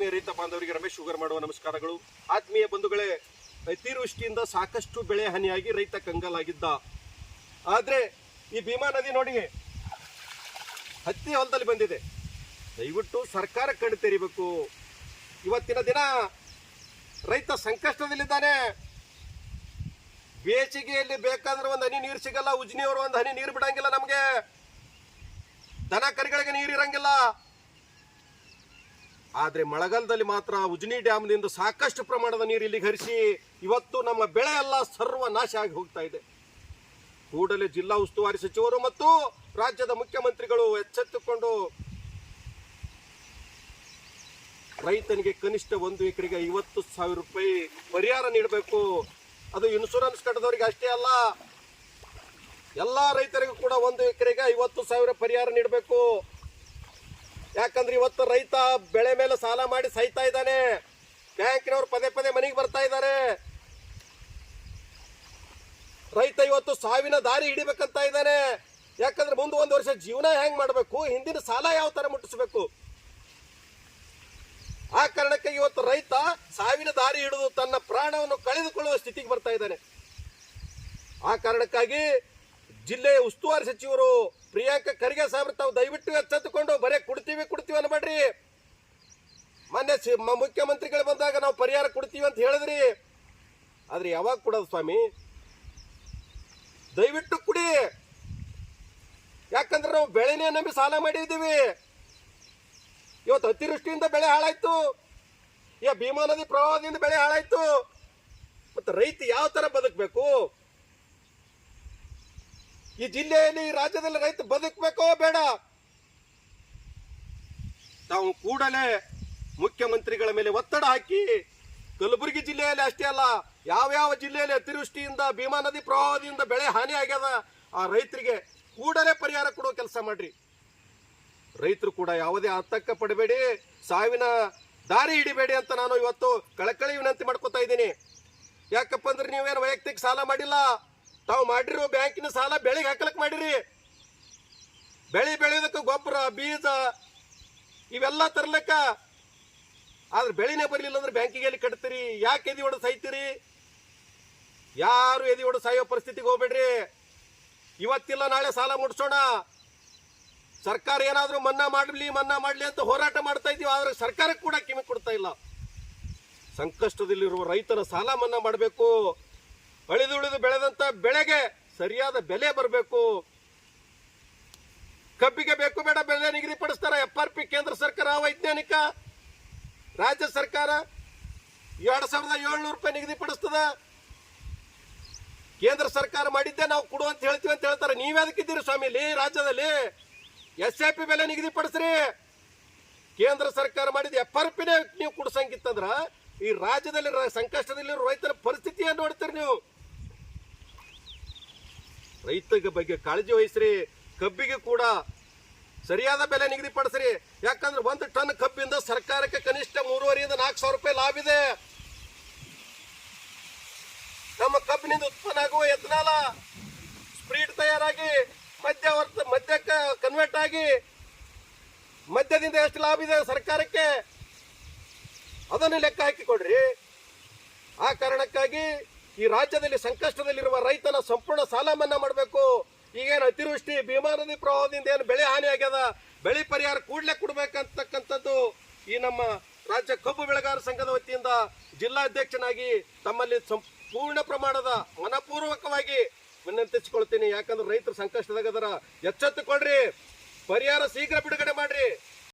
ಆತ್ಮೀಯ ರೈತ ಬಾಂಧವರಿಗೆ ರಮೇಶ್ ಶುಗರ್ ಮಾಡುವ ನಮಸ್ಕಾರಗಳು. ಆತ್ಮೀಯ ಬಂಧುಗಳೇ, ಅತಿವೃಷ್ಟಿಯಿಂದ ಸಾಕಷ್ಟು ಬೆಳೆ ಹಾನಿಯಾಗಿ ರೈತ ಕಂಗಾಲಾಗಿದ್ದ. ಆದರೆ ಈ ಭೀಮಾ ನದಿ ನೋಡಿ ಹತ್ತಿ ಹೊಲದಲ್ಲಿ ಬಂದಿದೆ. ದಯವಿಟ್ಟು ಸರ್ಕಾರ ಕಣ್ಣು ತೆರಿಬೇಕು. ಇವತ್ತಿನ ದಿನ ರೈತ ಸಂಕಷ್ಟದಲ್ಲಿದ್ದಾನೆ. ಬೇಸಿಗೆಯಲ್ಲಿ ಬೇಕಾದ್ರೆ ಒಂದು ಹನಿ ನೀರು ಸಿಗಲ್ಲ. ಉಜ್ನಿಯವರು ಒಂದು ಹನಿ ನೀರು ಬಿಡಂಗಿಲ್ಲ. ನಮಗೆ ದನ ಕರಿಗಳಿಗೆ ನೀರು ಇರಂಗಿಲ್ಲ. ಆದ್ರೆ ಮಳೆಗಾಲದಲ್ಲಿ ಮಾತ್ರ ಉಜ್ನಿ ಡ್ಯಾಮ್ನಿಂದ ಸಾಕಷ್ಟು ಪ್ರಮಾಣದ ನೀರು ಇಲ್ಲಿಗೆ ಹರಿಸಿ ಇವತ್ತು ನಮ್ಮ ಬೆಳೆ ಎಲ್ಲ ಸರ್ವನಾಶ ಆಗಿ ಹೋಗ್ತಾ ಇದೆ. ಕೂಡಲೇ ಜಿಲ್ಲಾ ಉಸ್ತುವಾರಿ ಸಚಿವರು ಮತ್ತು ರಾಜ್ಯದ ಮುಖ್ಯಮಂತ್ರಿಗಳು ಎಚ್ಚೆತ್ತುಕೊಂಡು ರೈತನಿಗೆ ಕನಿಷ್ಠ 1 ಎಕರೆಗೆ 50,000 ರೂಪಾಯಿ ಪರಿಹಾರ ನೀಡಬೇಕು. ಅದು ಇನ್ಶೂರೆನ್ಸ್ ಕಟ್ಟದವರಿಗೆ ಅಷ್ಟೇ ಅಲ್ಲ, ಎಲ್ಲಾ ರೈತರಿಗೂ ಕೂಡ 1 ಎಕರೆಗೆ 50,000 ಪರಿಹಾರ ನೀಡಬೇಕು. ಯಾಕಂದ್ರೆ ಇವತ್ತು ರೈತ ಬೆಳೆ ಮೇಲೆ ಸಾಲ ಮಾಡಿ ಸಾಯ್ತಾ ಇದ್ದಾನೆ. ಬ್ಯಾಂಕಿನವರು ಪದೇ ಪದೇ ಮನೆಗೆ ಬರ್ತಾ ಇದ್ದಾರೆ. ರೈತ ಇವತ್ತು ಸಾವಿನ ದಾರಿ ಹಿಡಿಬೇಕಂತ ಇದ್ದಾನೆ. ಯಾಕಂದ್ರೆ ಮುಂದೆ 1 ವರ್ಷ ಜೀವನ ಹೆಂಗ್ ಮಾಡಬೇಕು, ಹಿಂದಿನ ಸಾಲ ಯಾವ ತರ ಮುಟ್ಟಿಸ್ಬೇಕು. ಆ ಕಾರಣಕ್ಕೆ ಇವತ್ತು ರೈತ ಸಾವಿನ ದಾರಿ ಹಿಡಿದು ತನ್ನ ಪ್ರಾಣವನ್ನು ಕಳೆದುಕೊಳ್ಳುವ ಸ್ಥಿತಿಗೆ ಬರ್ತಾ ಇದ್ದಾನೆ. ಆ ಕಾರಣಕ್ಕಾಗಿ ಜಿಲ್ಲೆಯ ಉಸ್ತುವಾರಿ ಸಚಿವರು ಪ್ರಿಯಾಂಕ ಖರ್ಗೆ ಸಾಹೇಬ್ರು ತಾವು ದಯವಿಟ್ಟು ಎಚ್ಚೆತ್ತುಕೊಂಡು ಬರೇ ಕೊಡ್ತೀವಿ ಅನ್ಬೇಡ್ರಿ. ಮೊನ್ನೆ ಮುಖ್ಯಮಂತ್ರಿಗಳು ಬಂದಾಗ ನಾವು ಪರಿಹಾರ ಕೊಡ್ತೀವಿ ಅಂತ ಹೇಳಿದ್ರಿ. ಆದ್ರೆ ಯಾವಾಗ ಕೊಡೋದು ಸ್ವಾಮಿ? ದಯವಿಟ್ಟು ಕೊಡಿ. ಯಾಕಂದ್ರೆ ನಾವು ಬೆಳೆನೇ ನಂಬಿ ಸಾಲ ಮಾಡಿದ್ದೀವಿ. ಇವತ್ತು ಅತಿವೃಷ್ಟಿಯಿಂದ ಬೆಳೆ ಹಾಳಾಯ್ತು. ಈಗ ಭೀಮಾ ನದಿ ಪ್ರವಾಹದಿಂದ ಬೆಳೆ ಹಾಳಾಯ್ತು. ಮತ್ತೆ ರೈತ ಯಾವ ತರ ಬದುಕಬೇಕು? ಈ ಜಿಲ್ಲೆಯಲ್ಲಿ ಈ ರಾಜ್ಯದಲ್ಲಿ ರೈತ ಬದುಕಬೇಕೋ ಬೇಡ? ತಾವು ಕೂಡಲೇ ಮುಖ್ಯಮಂತ್ರಿಗಳ ಮೇಲೆ ಒತ್ತಡ ಹಾಕಿ ಕಲಬುರಗಿ ಜಿಲ್ಲೆಯಲ್ಲಿ ಅಷ್ಟೇ ಅಲ್ಲ, ಯಾವ ಜಿಲ್ಲೆಯಲ್ಲಿ ಅತಿವೃಷ್ಟಿಯಿಂದ ಭೀಮಾ ನದಿ ಪ್ರವಾಹದಿಂದ ಬೆಳೆ ಹಾನಿ ಆಗ್ಯದ ಆ ರೈತರಿಗೆ ಕೂಡಲೇ ಪರಿಹಾರ ಕೊಡುವ ಕೆಲಸ ಮಾಡ್ರಿ. ರೈತರು ಕೂಡ ಯಾವುದೇ ಆತಂಕ ಪಡಬೇಡಿ, ಸಾವಿನ ದಾರಿ ಹಿಡಿಬೇಡಿ ಅಂತ ನಾನು ಇವತ್ತು ಕಳಕಳಿ ವಿನಂತಿ ಮಾಡ್ಕೊತಾ ಇದ್ದೀನಿ. ಯಾಕಪ್ಪ ಅಂದ್ರೆ ನೀವೇನು ವೈಯಕ್ತಿಕ ಸಾಲ ಮಾಡಿಲ್ಲ. ತಾವು ಮಾಡಿರೋ ಬ್ಯಾಂಕಿನ ಸಾಲ ಬೆಳೆಗೆ ಹಾಕಲಕ್ ಮಾಡಿರಿ. ಬೆಳೆ ಬೆಳೆಯೋದಕ್ಕೆ ಗೊಬ್ಬರ, ಬೀಜ ಇವೆಲ್ಲ ತರ್ಲಕ್ಕ. ಆದ್ರೆ ಬೆಳೆನೇ ಬರಲಿಲ್ಲ ಅಂದ್ರೆ ಬ್ಯಾಂಕಿಗೆ ಎಲ್ಲಿ ಕಟ್ತೀರಿ? ಯಾಕೆ ಎದಿ ಹೊಡೆದು ಸಾಯ್ತೀರಿ? ಯಾರು ಎದಿ ಹೊಡೆದು ಸಾಯೋ ಪರಿಸ್ಥಿತಿಗೆ ಹೋಗ್ಬೇಡ್ರಿ. ಇವತ್ತಿಲ್ಲ ನಾಳೆ ಸಾಲ ಮುಟ್ಸೋಣ. ಸರ್ಕಾರ ಏನಾದ್ರೂ ಮನ್ನಾ ಮಾಡ್ಲಿ ಅಂತ ಹೋರಾಟ ಮಾಡ್ತಾ ಇದೀವಿ. ಆದ್ರೆ ಸರ್ಕಾರಕ್ಕೆ ಕೂಡ ಕಿವಿ ಕೊಡ್ತಾ ಇಲ್ಲ. ಸಂಕಷ್ಟದಲ್ಲಿರುವ ರೈತನ ಸಾಲ ಮನ್ನಾ ಮಾಡಬೇಕು. ಅಳಿದು ಬೆಳೆದಂತ ಬೆಳೆಗೆ ಸರಿಯಾದ ಬೆಲೆ ಬರಬೇಕು. ಕಬ್ಬಿಗೆ ಬೇಕು ಬೇಡ ಬೆಲೆ ನಿಗದಿಪಡಿಸ್ತಾರ. FRP ಕೇಂದ್ರ ಸರ್ಕಾರ ವೈಜ್ಞಾನಿಕ, ರಾಜ್ಯ ಸರ್ಕಾರ 2,700 ರೂಪಾಯಿ ನಿಗದಿಪಡಿಸ್ತದ. ಕೇಂದ್ರ ಸರ್ಕಾರ ಮಾಡಿದ್ದೆ ನಾವು ಕೊಡು ಅಂತ ಹೇಳ್ತೀವಿ ಅಂತ ಹೇಳ್ತಾರೆ. ನೀವ್ಯಾದಕ್ಕಿದ್ದೀರಿ ಸ್ವಾಮಿ? ರಾಜ್ಯದಲ್ಲಿ SIP ಬೆಲೆ ನಿಗದಿಪಡಿಸ್ರಿ. ಕೇಂದ್ರ ಸರ್ಕಾರ ಮಾಡಿದ FRPನೇ ನೀವು ಕೊಡ್ಸಂಗಿತ್ತಂದ್ರ ಈ ರಾಜ್ಯದಲ್ಲಿ ಸಂಕಷ್ಟದಲ್ಲಿರೋ ರೈತರ ಪರಿಸ್ಥಿತಿಯನ್ನು ನೋಡ್ತೀರಿ ನೀವು. ರೈತರ ಬಗ್ಗೆ ಕಾಳಜಿ ವಹಿಸ್ರಿ. ಕಬ್ಬಿಗೆ ಕೂಡ ಸರಿಯಾದ ಬೆಲೆ ನಿಗದಿಪಡಿಸ್ರಿ. ಯಾಕಂದ್ರೆ 1 ಟನ್ ಕಬ್ಬಿಂದ ಸರ್ಕಾರಕ್ಕೆ ಕನಿಷ್ಠ 3,500 ರಿಂದ 4,000 ರೂಪಾಯಿ ಲಾಭ ಇದೆ. ನಮ್ಮ ಕಬ್ಬಿನಿಂದ ಉತ್ಪನ್ನ ಆಗುವ ಎಥನಾಲ ಸ್ಪ್ರೀಟ್ ತಯಾರಾಗಿ ಮದ್ಯಕ್ಕೆ ಕನ್ವರ್ಟ್ ಆಗಿ ಮದ್ಯದಿಂದ ಎಷ್ಟು ಲಾಭ ಇದೆ ಸರ್ಕಾರಕ್ಕೆ, ಅದನ್ನು ಲೆಕ್ಕ ಹಾಕಿಕೊಡ್ರಿ. ಆ ಕಾರಣಕ್ಕಾಗಿ ಈ ರಾಜ್ಯದಲ್ಲಿ ಸಂಕಷ್ಟದಲ್ಲಿರುವ ರೈತನ ಸಂಪೂರ್ಣ ಸಾಲ ಮನ್ನಾ ಮಾಡಬೇಕು. ಈಗೇನು ಅತಿವೃಷ್ಟಿ ಭೀಮಾ ನದಿ ಪ್ರವಾಹದಿಂದ ಏನು ಬೆಳೆ ಹಾನಿ ಆಗ್ಯದ, ಬೆಳೆ ಪರಿಹಾರ ಕೂಡಲೇ ಕೊಡ್ಬೇಕಂತಕ್ಕಂಥದ್ದು ಈ ನಮ್ಮ ರಾಜ್ಯ ಕಬ್ಬು ಬೆಳೆಗಾರ ಸಂಘದ ವತಿಯಿಂದ ಜಿಲ್ಲಾಧ್ಯಕ್ಷನಾಗಿ ತಮ್ಮಲ್ಲಿ ಸಂಪೂರ್ಣ ಪ್ರಮಾಣದ ಮನಪೂರ್ವಕವಾಗಿ ವಿನಂತಿಸಿಕೊಳ್ತೀನಿ. ಯಾಕಂದ್ರೆ ರೈತರು ಸಂಕಷ್ಟದಾಗದರ, ಎಚ್ಚೆತ್ತುಕೊಳ್ರಿ. ಪರಿಹಾರ ಶೀಘ್ರ ಬಿಡುಗಡೆ ಮಾಡ್ರಿ.